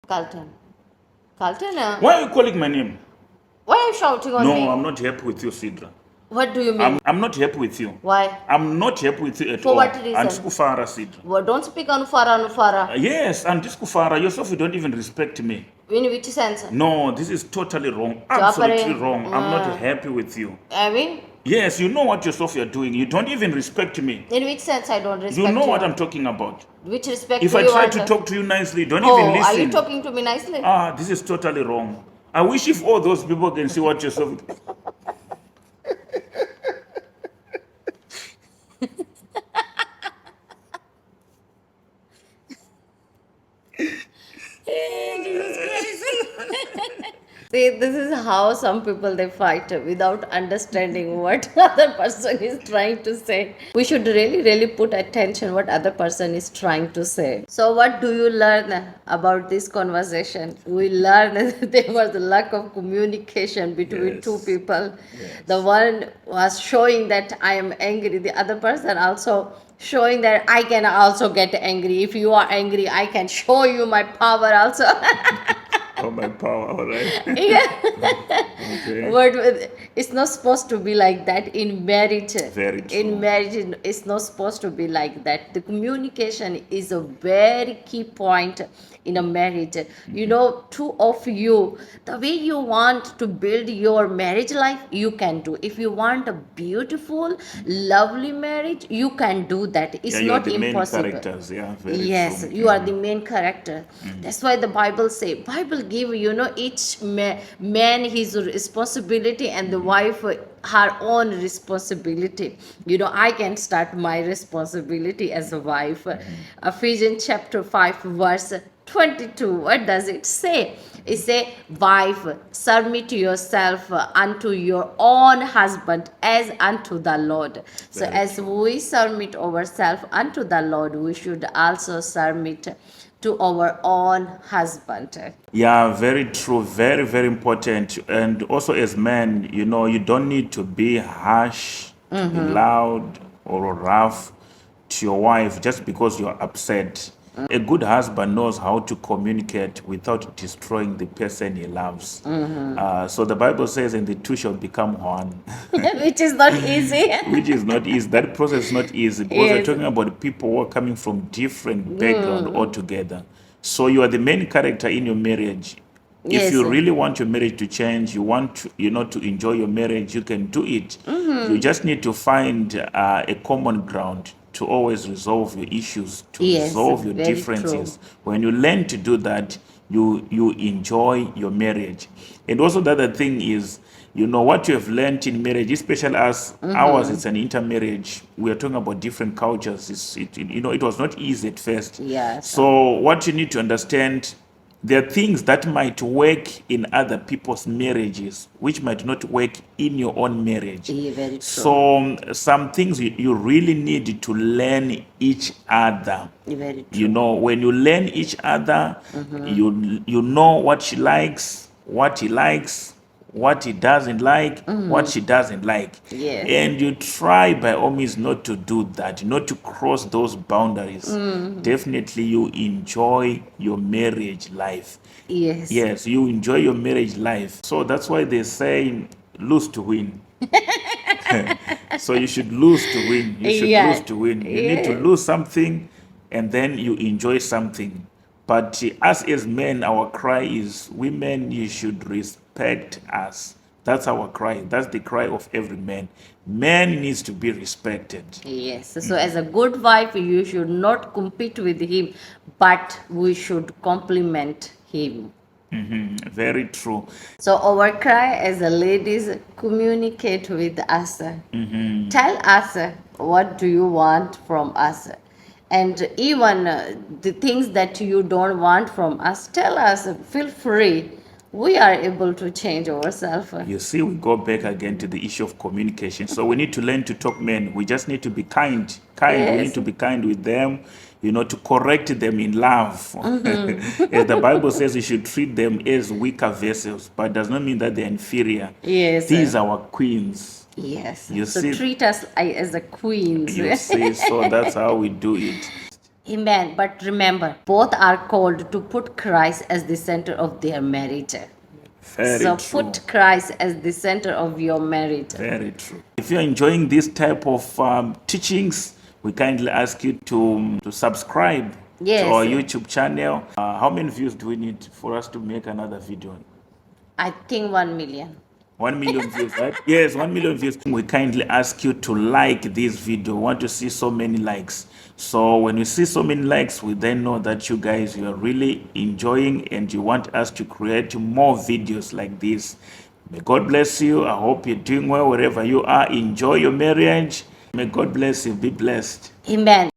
Carlton. Carlton, Why are you calling my name? why are you shouting on me? No, I'm not happy with you, Sidra. What do you mean? I'm not happy with you. Why? I'm not happy with you at For all. what reason? And Skufara, Sidra. Well, don't speak on Nufara. Yes, and Skufara, yourself, you don't even respect me. In which sense? No, this is totally wrong. Absolutely wrong. I'm not happy with you. I mean, Yes, you know what yourself you're doing. You don't even respect me. in which sense I don't respect You know you? what I'm talking about. Which respect If do I you try want? to talk to you nicely, don't Oh, even listen. are you talking to me nicely? This is totally wrong. I wish if all those people can see what yourself. Jesus Christ. See, this is how some people they fight without understanding what other person is trying to say. We should really put attention what other person is trying to say. So what do you learn about this conversation? We learn that there was a lack of communication between two Yes. people. Yes. The one was showing that I am angry. The other person also showing that I can also get angry. If you are angry, I can show you my power also. Oh, my power, all right. Yeah. Okay. But it's not supposed to be like that in marriage. Very true. In marriage, it's not supposed to be like that. The communication is a very key point in a marriage. You know, two of you, the way you want to build your marriage life, you can do. If you want a beautiful, lovely marriage, you can do that. It's Yeah, you are not the main impossible. characters. Yeah, very Yes, true. you are the main character. That's why the Bible say, Bible give, you know, each man his responsibility and the wife her own responsibility. You know, I can start my responsibility as a wife. Ephesians chapter 5 verse 22, what does it say? It say, wife, submit yourself unto your own husband as unto the Lord. So Very as true. we submit ourselves unto the Lord, we should also submit to our own husband. Yeah, very true. Very important. And also, as men, you know, you don't need to be harsh, to be loud or rough to your wife just because you're upset. A good husband knows how to communicate without destroying the person he loves. So the Bible says, and the two shall become one. Which is not easy. Which is not easy. That process is not easy because we're Yes. talking about people who are coming from different background altogether. So you are the main character in your marriage. Yes. If you really want your marriage to change, you want to, you know, to enjoy your marriage, you can do it. You just need to find a common ground to always resolve your issues, to Yes, resolve your very differences. true. When you learn to do that, you enjoy your marriage. And also the other thing is, you know, what you have learned in marriage, especially as ours, it's an intermarriage. We are talking about different cultures. You know, it was not easy at first. Yes. So what you need to understand, there are things that might work in other people's marriages, which might not work in your own marriage. Yeah, very true. So some things you really need to learn each other. Very true. You know, when you learn each other, you know what she likes, what he likes, what he doesn't like, what she doesn't like. Yes. And you try by all means not to do that, not to cross those boundaries. Definitely you enjoy your marriage life. Yes. Yes, you enjoy your marriage life. So that's why they say lose to win. So you should lose to win. You should Yeah. lose to win. You need to lose something and then you enjoy something. But us as men, our cry is, women, you should respect us. That's our cry. That's the cry of every man. Man needs to be respected. Yes. So as a good wife, you should not compete with him, but we should compliment him. Very true. So our cry as a ladies, communicate with us. Tell us what do you want from us. And even the things that you don't want from us, tell us, feel free. We are able to change ourselves. You see, we go back again to the issue of communication. So we need to learn to talk men. We just need to be kind. We Yes. need to be kind with them, you know, to correct them in love. As the Bible says, you should treat them as weaker vessels, but it does not mean that they're inferior. Yes. These are our queens. Yes. You So see- treat us as a queen. You see, so that's how we do it. Amen. But remember, both are called to put Christ as the center of their marriage. Very So true. put Christ as the center of your marriage. Very true. If you're enjoying this type of teachings, we kindly ask you to subscribe to our Yes, YouTube channel. How many views do we need for us to make another video? I think 1 million. 1 million views, right? Yes, 1 million views. We kindly ask you to like this video. We want to see so many likes. So when we see so many likes, we then know that you guys, you are really enjoying and you want us to create more videos like this. May God bless you. I hope you're doing well wherever you are. Enjoy your marriage. May God bless you. Be blessed. Amen.